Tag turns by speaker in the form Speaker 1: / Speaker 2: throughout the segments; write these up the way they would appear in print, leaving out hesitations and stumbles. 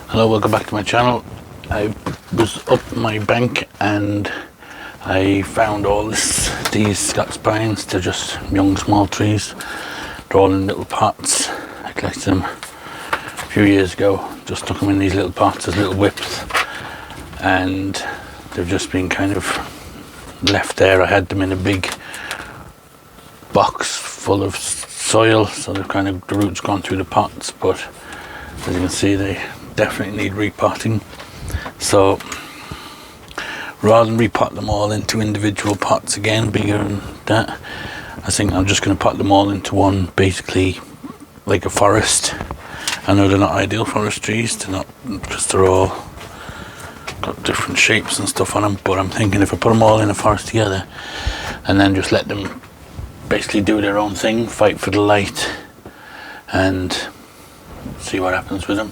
Speaker 1: Hello, welcome back to my channel. I was up my bank and I found these Scots pines. They're just young small trees. They're all in little pots. I collected them a few years ago. Just stuck them in these little pots as little whips, and they've just been kind of left there. I had them in a big box full of soil, so they've kind of, the roots gone through the pots, but as you can see they definitely need repotting. So rather than repot them all into individual pots again bigger than that, I think I'm just going to pot them all into one, basically like a forest. I know they're not ideal forest trees, they're not, because they're all got different shapes and stuff on them, but I'm thinking if I put them all in a forest together and then just let them basically do their own thing, fight for the light and see what happens with them,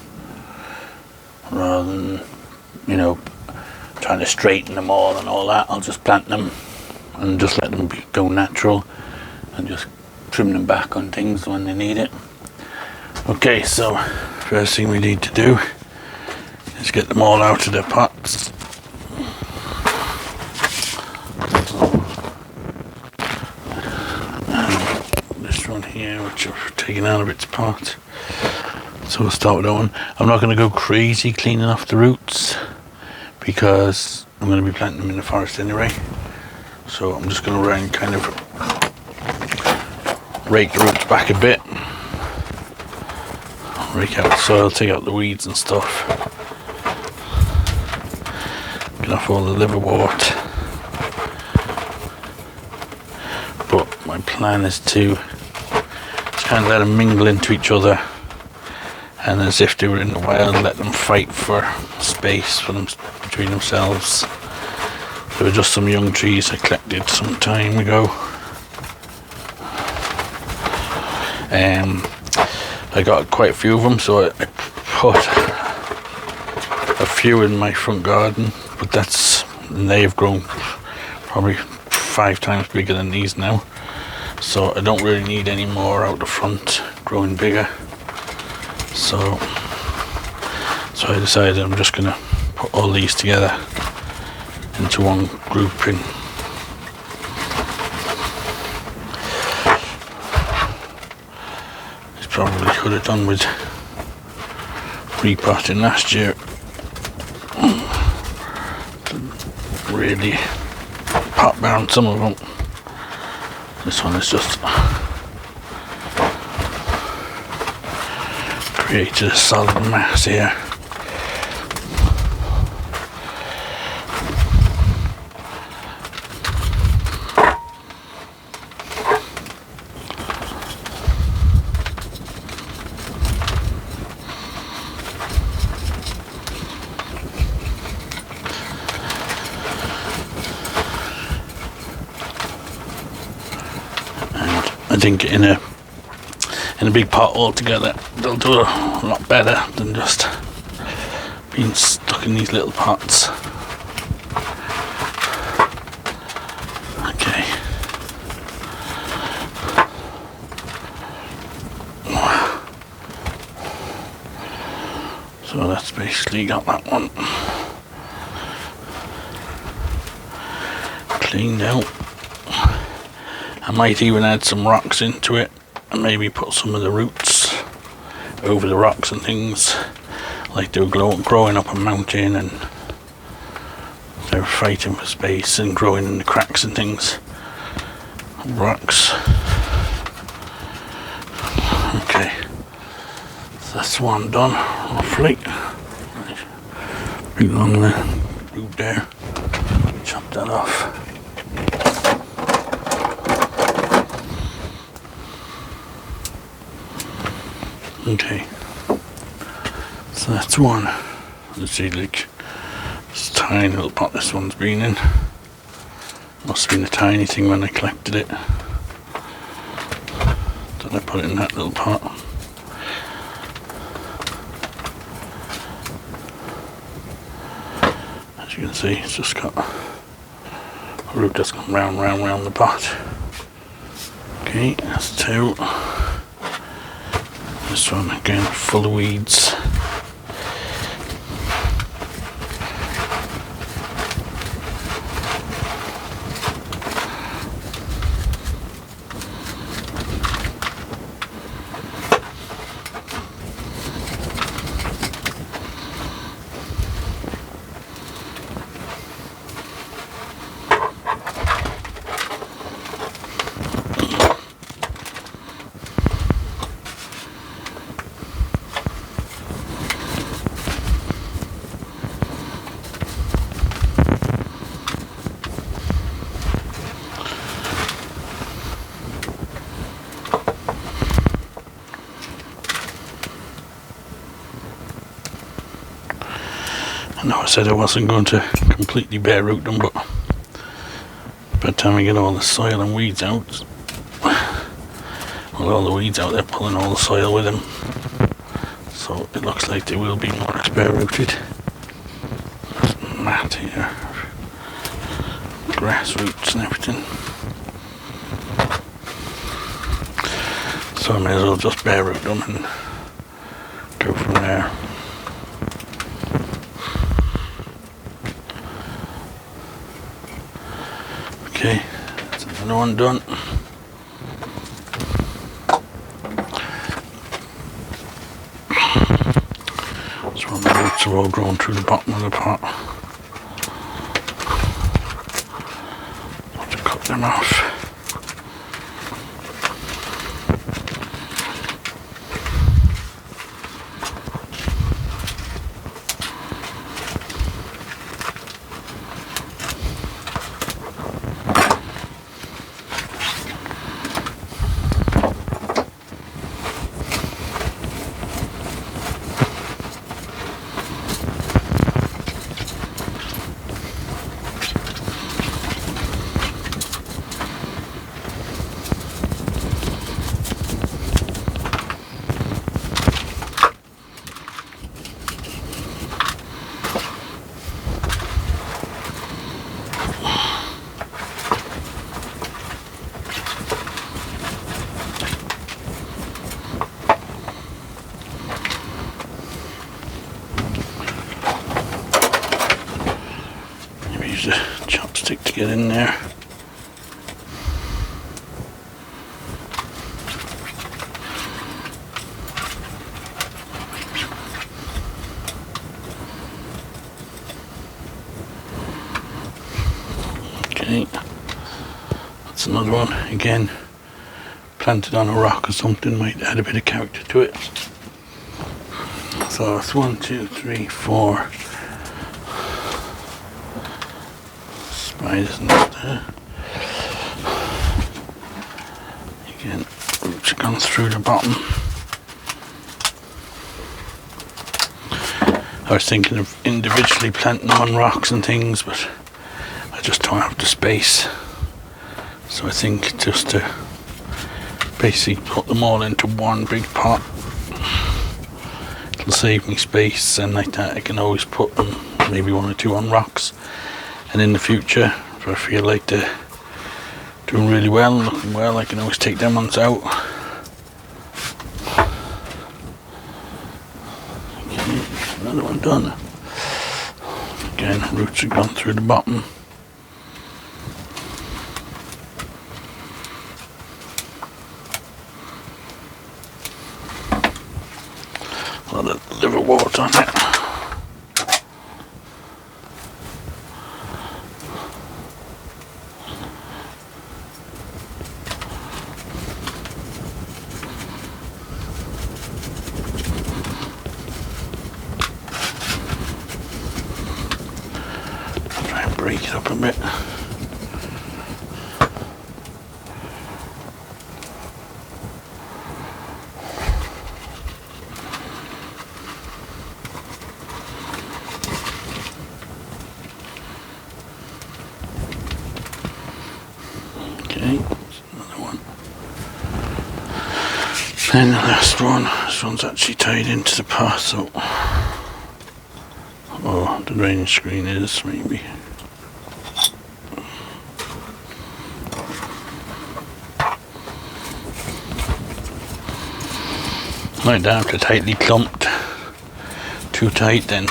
Speaker 1: rather than, you know, trying to straighten them all and all that, I'll just plant them and just let them go natural and just trim them back on things when they need it. Okay, so first thing we need to do is get them all out of their pots. And this one here, which I've taken out of its pot, so we'll start with that one. I'm not going to go crazy cleaning off the roots because I'm going to be planting them in the forest anyway, so I'm just going to kind of rake the roots back a bit, rake out the soil, take out the weeds and stuff, get off all the liverwort. But my plan is to just kind of let them mingle into each other, and as if they were in the wild, let them fight for space for them between themselves. There were just some young trees I collected some time ago. I got quite a few of them, so I put a few in my front garden, but they've grown probably 5 times bigger than these now, so I don't really need any more out the front growing bigger. So I decided I'm just going to put all these together into one grouping. This probably could have done with repotting last year to really pot down some of them. This one is just created a solid mass here. And I think in a big pot altogether, they'll do a lot better than just being stuck in these little pots. Okay. So that's basically got that one cleaned out. I might even add some rocks into it and maybe put some of the roots over the rocks and things, like they were growing up a mountain and they were fighting for space and growing in the cracks and things. Rocks. Okay, so that's one done roughly. Bring along the root there, chop that off. Okay, so that's one. Let's see, like, this tiny little pot this one's been in. Must have been a tiny thing when I collected it. Then I put it in that little pot. As you can see, it's just got a root that's gone round the pot. Okay, that's 2. This one again full of weeds. know I said I wasn't going to completely bare root them, but by the time I get all the soil and weeds out, well, all the weeds out, they're pulling all the soil with them, so it looks like they will be more bare rooted. There's mat here, grass roots and everything, so I may as well just bare root them and go from there. Okay, that's another one done. So all the roots are all grown through the bottom of the pot. Have to cut them off. Use a chopstick to get in there. Okay, that's another one. Again, planted on a rock or something, might add a bit of character to it. So it's 1, 2, 3, 4 spiders not there. Again, roots have gone through the bottom. I was thinking of individually planting them on rocks and things, but I just don't have the space. So I think just to basically put them all into one big pot, it'll save me space, and like that I can always put them, maybe 1 or 2 on rocks, and in the future if I feel like they're doing really well and looking well, I can always take them ones out. Okay, another one done. Again, roots have gone through the bottom. A lot of liverwort on it. Try and break it up a bit. Okay, another one. And the last one. This one's actually tied into the pot, so oh, the drainage screen is maybe. Like that, if they're tightly clumped, too tight, then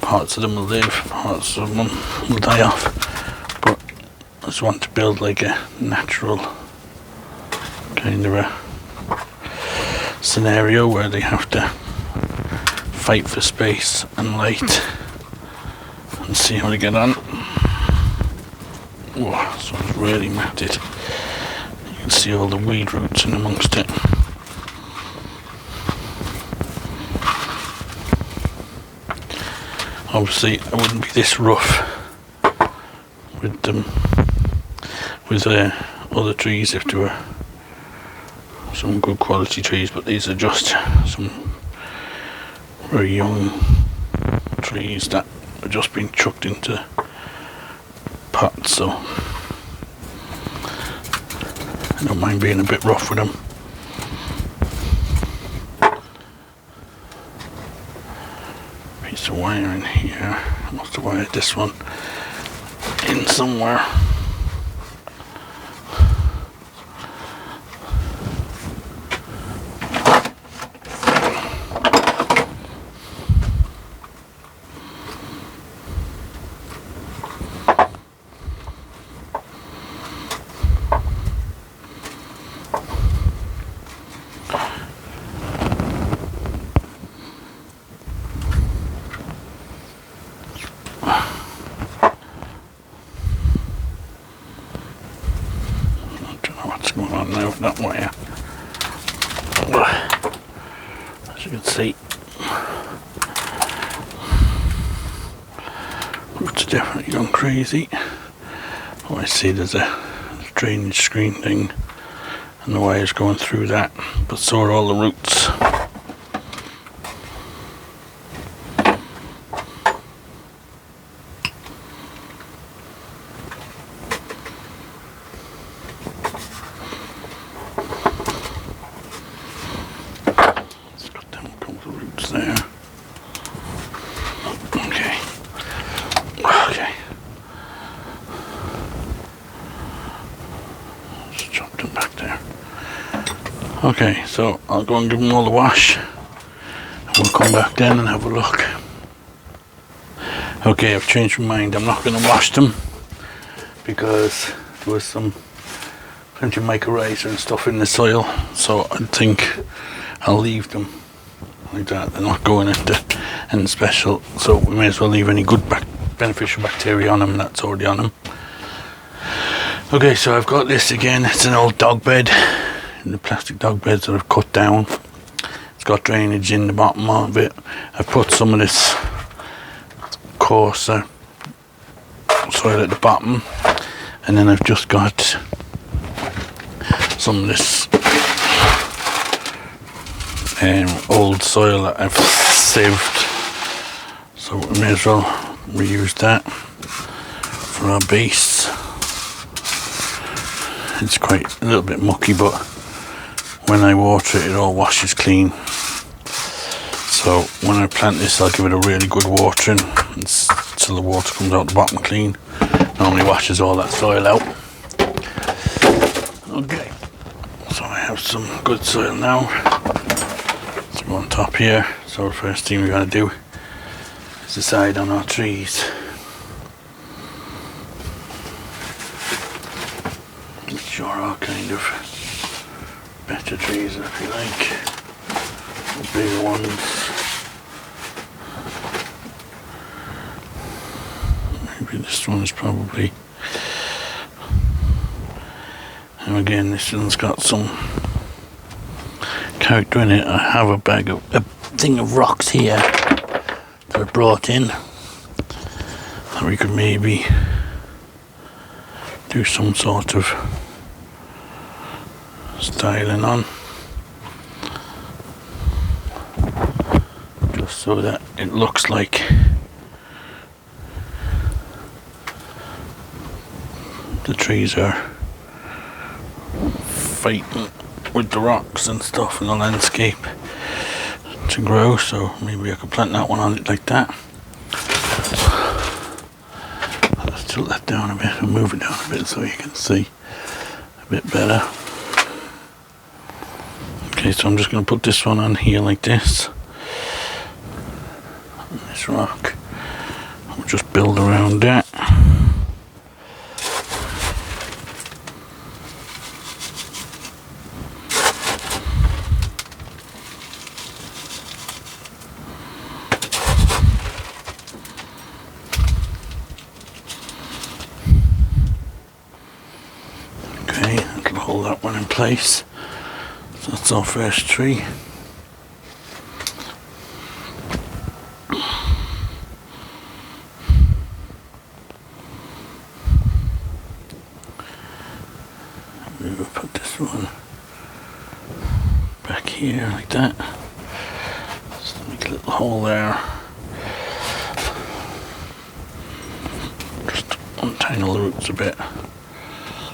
Speaker 1: parts of them will live, parts of them will die off. But I just want to build like a natural kind of a scenario where they have to fight for space and light, and see how they get on. Whoa, this one's really matted. You can see all the weed roots in amongst it. Obviously I wouldn't be this rough with them, with other trees if there were some good quality trees, but these are just some very young trees. trees that are just being chucked into pots, so I don't mind being a bit rough with them. Piece of wire in here. I must have wired this one in somewhere. Going on now with that wire. As you can see, roots are definitely gone crazy. Oh, I see there's a drainage screen thing and the wire's going through that, but so are all the roots. There. Okay. Just chop them back there. Okay, so I'll go and give them all a wash. And we'll come back then and have a look. Okay, I've changed my mind. I'm not going to wash them because there was plenty of mycorrhiza and stuff in the soil. So I think I'll leave them like that. They're not going into anything special, so we may as well leave any good beneficial bacteria on them that's already on them. Okay, so I've got this again. It's an old dog bed, the plastic dog beds that I've cut down. It's got drainage in the bottom of it. I've put some of this coarser soil at the bottom, and then I've just got some of this old soil that I've sieved, so we may as well reuse that for our base. It's quite a little bit mucky, but when I water it, it all washes clean. So when I plant this, I'll give it a really good watering until the water comes out the bottom clean. Normally washes all that soil out. Okay, so I have some good soil now. Go on top here. So the first thing we're going to do is decide on our trees, which are our kind of better trees, if you like, the bigger ones. Maybe this one is probably, and again this one's got some character in it. I have a thing of rocks here that I brought in that we could maybe do some sort of styling on, just so that it looks like the trees are fighting with the rocks and stuff in the landscape to grow. So maybe I could plant that one on it like that. Let's tilt that down a bit and move it down a bit so you can see a bit better. Okay, so I'm just going to put this one on here like this, on this rock. We'll just build around that. Hold that one in place. So that's our first tree. We'll put this one back here like that. Just make a little hole there. untangle the roots a bit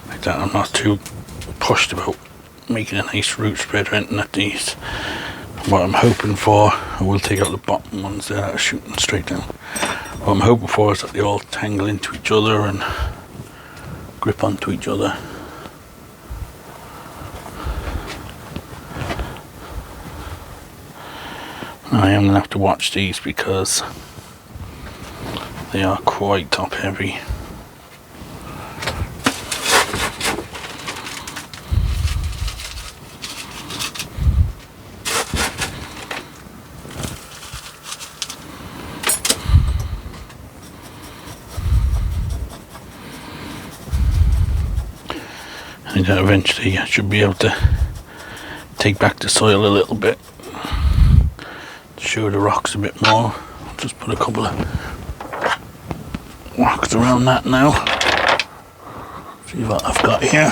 Speaker 1: like that. I'm not too pushed about making a nice root spread or anything at these. What I'm hoping for, I will take out the bottom ones there that are shooting straight down. What I'm hoping for is that they all tangle into each other and grip onto each other. I am going to have to watch these because they are quite top heavy. And eventually I should be able to take back the soil a little bit, show the rocks a bit more. I'll just put a couple of rocks around that now. See what I've got here.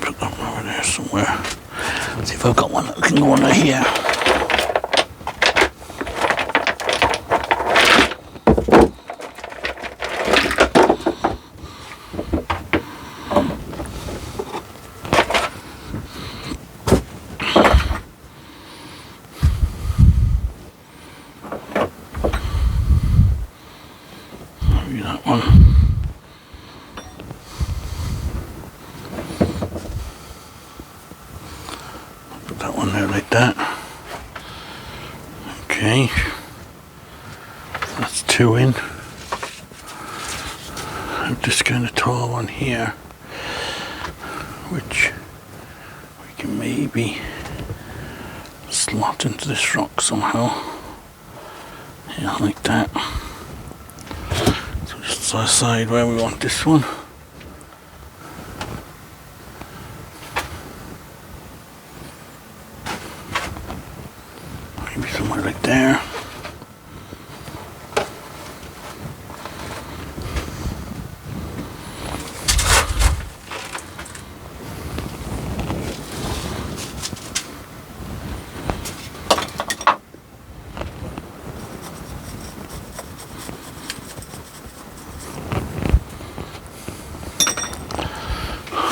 Speaker 1: Put that one over there somewhere. See if I've got one that can go under here. Maybe that one. Like that. Okay, that's two in. I'm just going to tall one here, which we can maybe slot into this rock somehow. Yeah, like that. So just decide where we want this one. Maybe somewhere like there.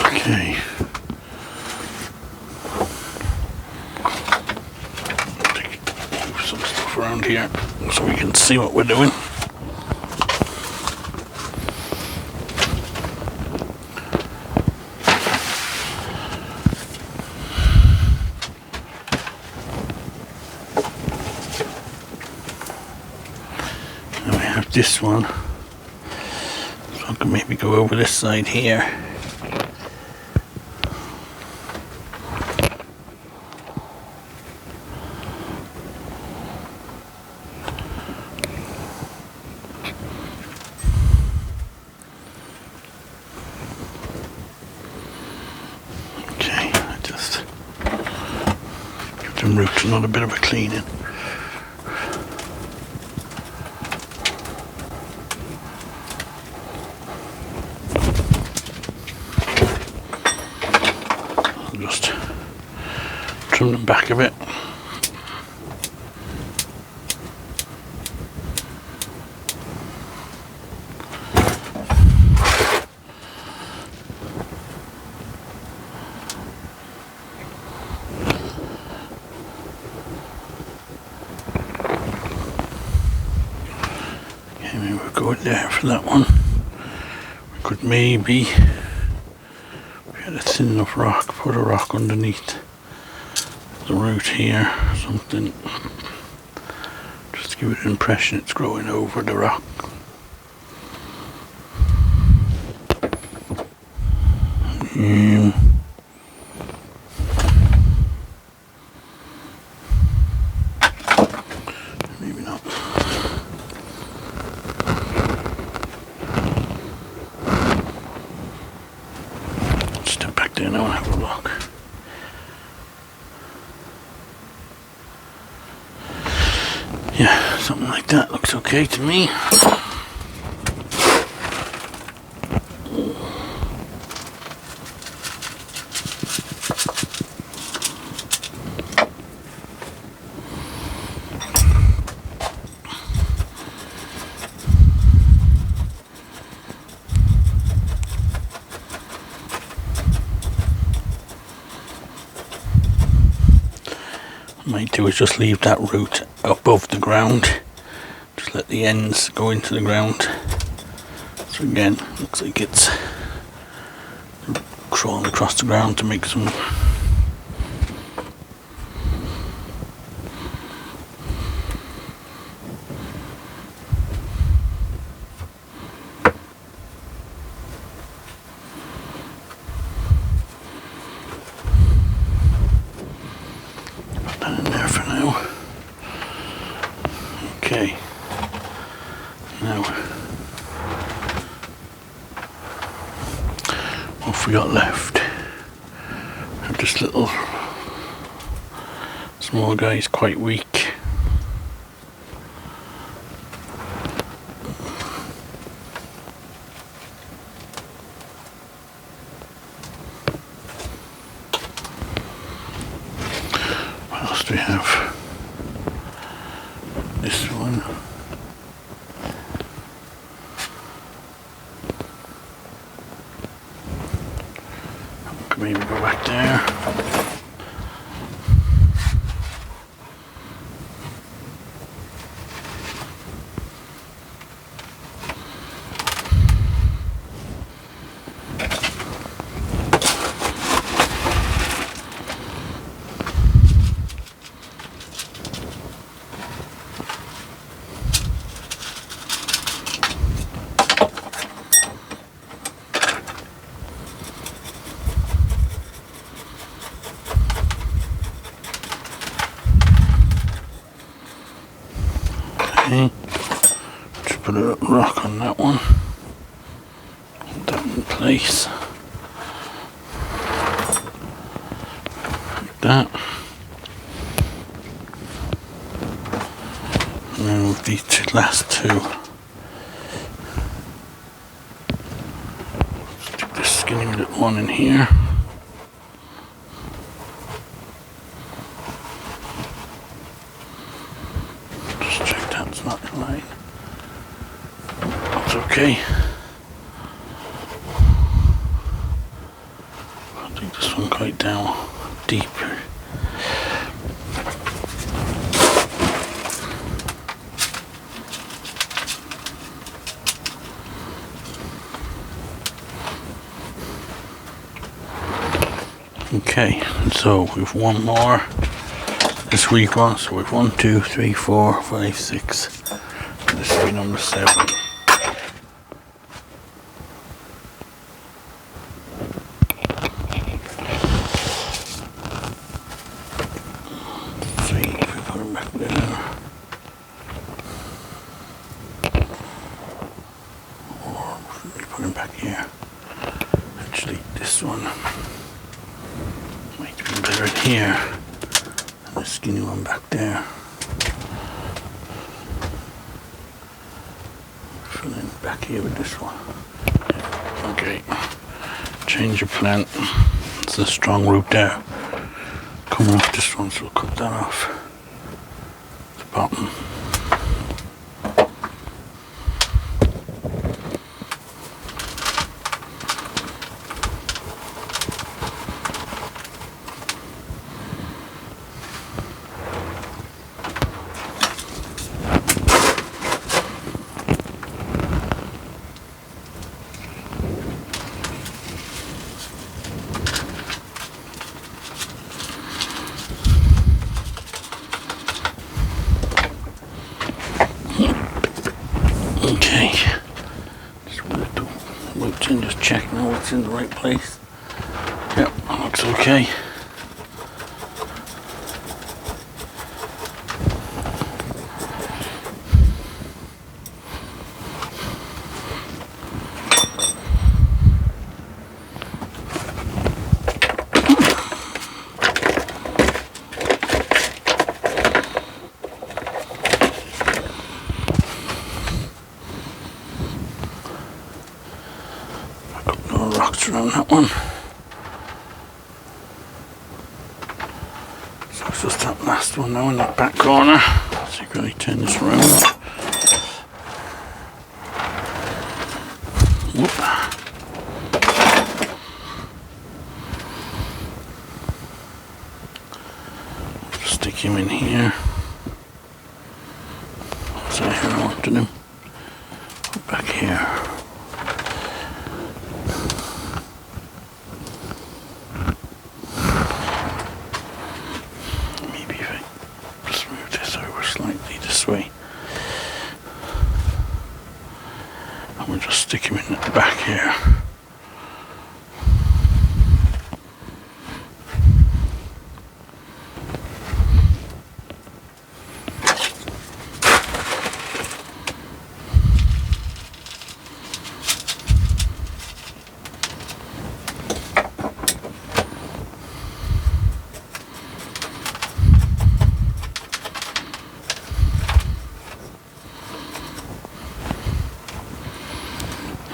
Speaker 1: Okay. Move some stuff around here so we can see what we're doing. And we have this one, so I can maybe go over this side here. Them roots are not a bit of a cleaning. I'll just trim them back a bit. Maybe we'll go there for that one. We could maybe, if we had a thin enough rock, put a rock underneath the root here, something, just to give it an impression it's growing over the rock. Maybe not. Step back there now and have a look. Yeah, something like that looks okay to me. What I might do is just leave that root above the ground. Just let the ends go into the ground. So again, looks like it's crawling across the ground to make some. Put that in there for now. Okay. Now, what have we got left? This little small guy is quite weak. What else do we have? This one. Maybe go back there. Okay, just put a rock on that one, hold that in place, like that, and then with these last two, stick this skinny little one in here. Not in line. That's okay. I'll take this one quite down deeper. Okay, so we've one more. This week on, so we've 1, 2, 3, 4, 5, 6. This will be number 7. 3, if we put them back there. Or should we put them back here? Actually, this one might be better in here. The skinny one back there. Fill in back here with this one. Okay. Change your plant. It's a strong root there. Coming off this one, so we'll cut that off. The bottom. Okay, just want to look and just check now it's in the right place. Yep, looks okay. down that one. So it's just that last one now in that back corner. So you can turn this around. Whoop. Stick him in here. So here I want to do. Back here. Maybe if I just move this over slightly this way. And we'll just stick him in at the back here.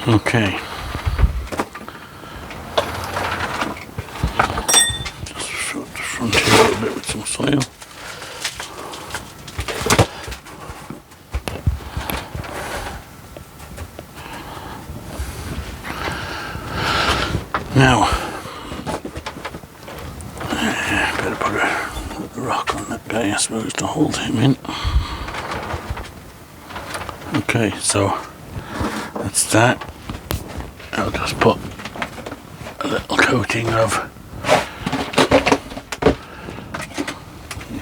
Speaker 1: Okay. Just fill the front here a little bit with some soil. Now, better put a rock on that guy, I suppose, to hold him in. Okay, so that's that. I'll just put a little coating of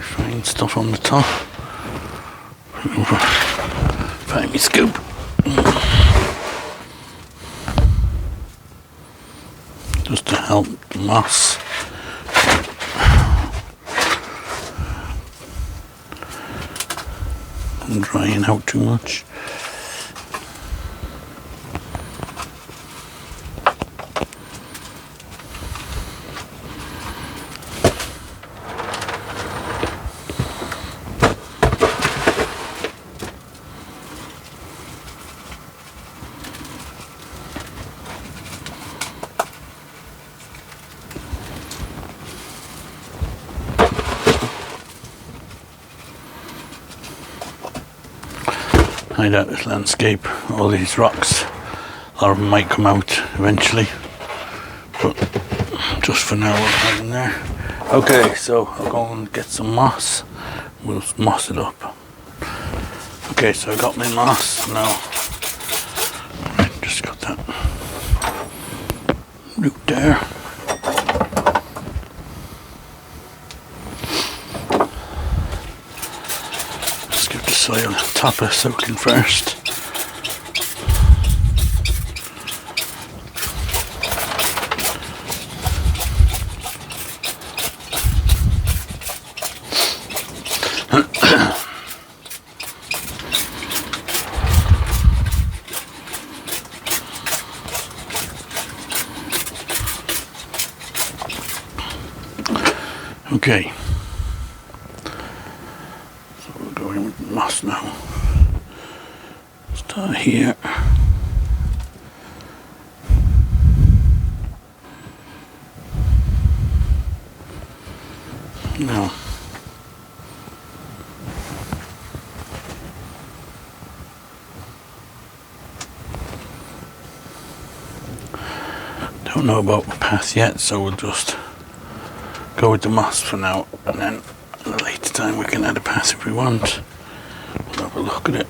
Speaker 1: fine stuff on the top. Find me scoop. Just to help the moss from drying out too much. Hide out this landscape, all these rocks, a lot of them might come out eventually, but just for now we'll hide them there. Okay, so I'll go and get some moss, we'll moss it up. Okay, so I got my moss now, just got that root there. Soil topper soaking first. Okay. Moss now. Start here. Now don't know about the path yet, so we'll just go with the moss for now, and then at a later time we can add a path if we want. We'll have a look at it.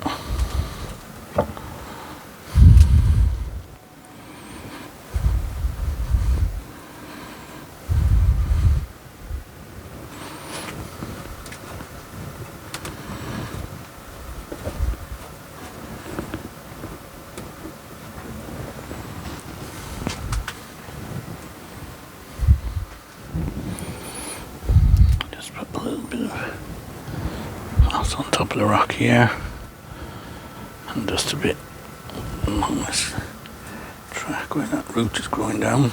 Speaker 1: Just put a little bit of moss on top of the rock here. And just a bit along this track where that root is growing down.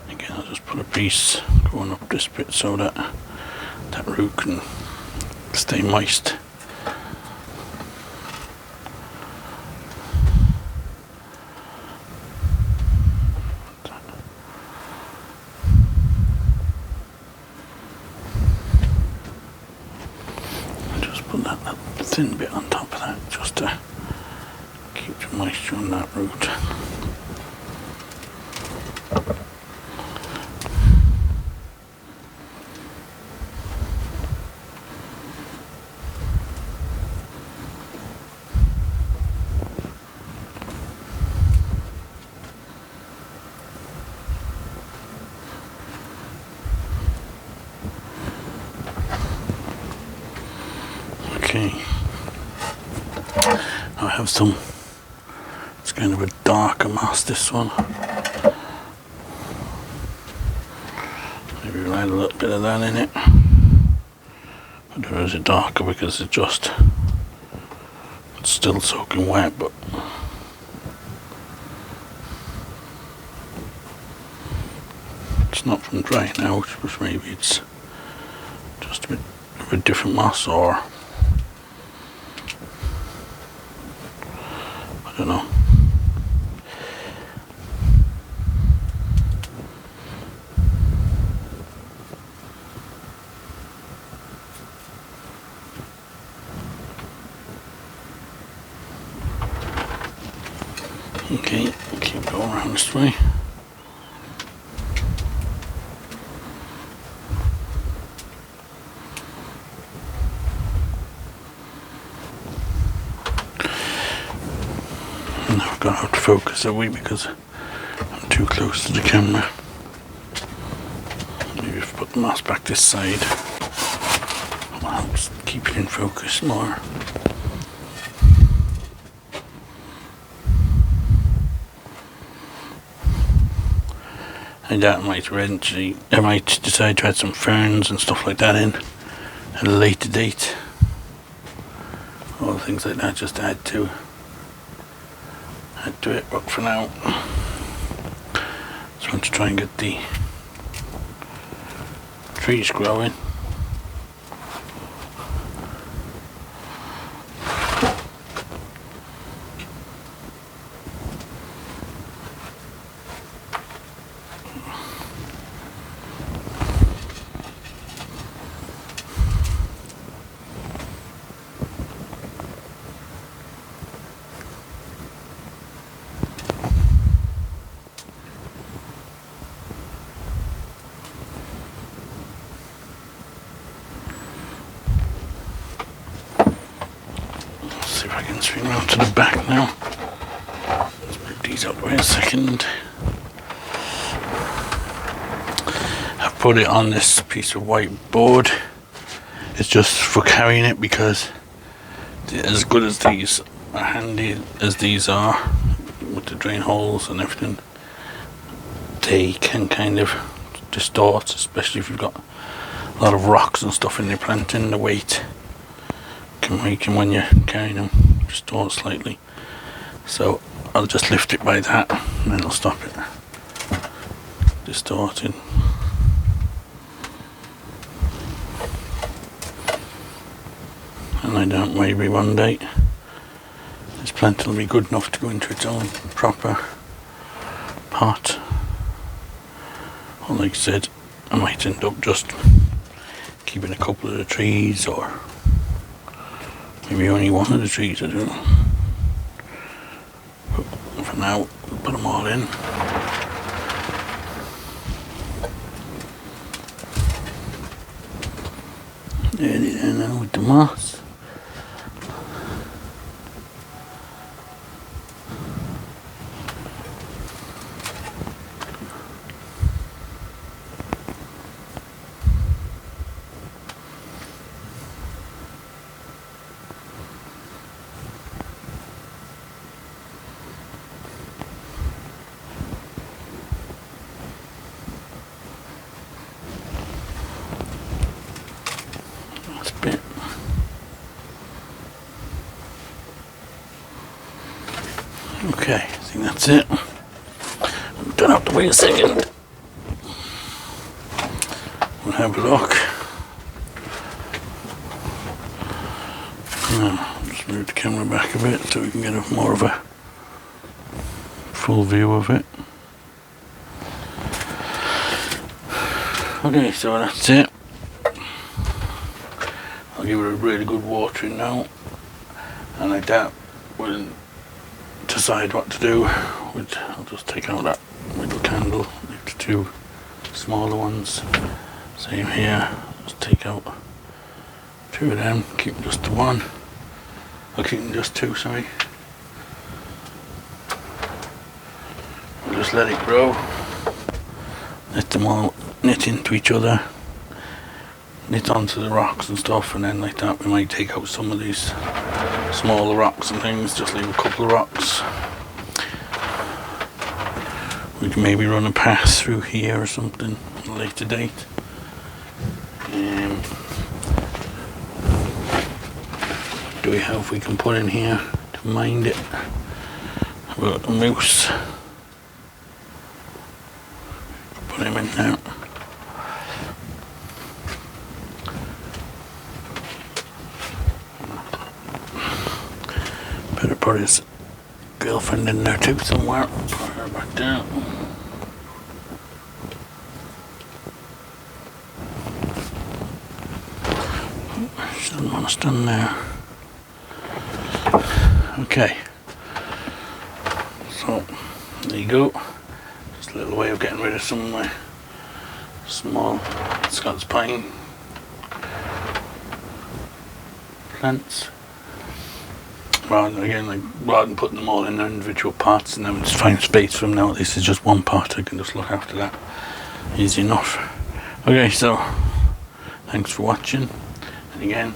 Speaker 1: Again, piece going up this bit so that that root can stay moist. Just put that thin bit on top of that just to keep the moisture on that root. Okay, I have some, it's kind of a darker moss, this one. Maybe we'll add a little bit of that in it. But there is a darker because it's still soaking wet, but it's not from drying out, but maybe it's just a bit of a different moss, or I don't know. Okay, keep going around this way. And I've got out of focus a wee because I'm too close to the camera. Maybe if I put the mouse back this side, I'll just keep it in focus more. And that might eventually, I might decide to add some ferns and stuff like that in at a later date. All things like that, just add to it. But for now, just want to try and get the trees growing. See if I can swing around to the back now. Let's put these up for a second. I've put it on this piece of white board. It's just for carrying it because as good as these are, handy as these are with the drain holes and everything, they can kind of distort, especially if you've got a lot of rocks and stuff in your planting. The weight can make them, when you're carrying them, distort slightly. So I'll just lift it by that and then it'll stop it distorting. And I doubt maybe one day this plant will be good enough to go into its own proper pot. Or like I said, I might end up just keeping a couple of the trees, or maybe only one of the trees, I don't know. But for now, put them all in. There they are now with the moss. Bit. Okay, I think that's it. I'm done. Have to wait a second. have a look. Just move the camera back a bit so we can get a more of a full view of it. Okay, so that's it. I'll give it a really good watering now, and like that we'll decide what to do. I'll just take out that little candle, leave the two smaller ones. Same here, just take out two of them, keep just the one. I'll keep them just two, sorry. We'll just let it grow. Let them all knit into each other. Knit onto the rocks and stuff, and then like that we might take out some of these smaller rocks and things, just leave a couple of rocks. We can maybe run a pass through here or something at a later date. What do we have we can put in here to mind it? We've got a moose. Put him in there. Better put his girlfriend in there too somewhere. Put her back there. She doesn't want to stand there. Okay. So, there you go. Just a little way of getting rid of some of my small Scots pine plants. Rather than putting them all in their individual pots and then just find space for them now. At least it's just one pot, I can just look after that. Easy enough. Okay, so thanks for watching. And again,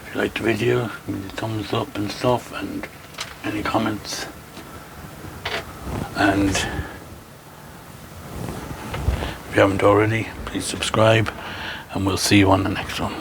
Speaker 1: if you liked the video, give me the thumbs up and stuff, and any comments. And if you haven't already, please subscribe, and we'll see you on the next one.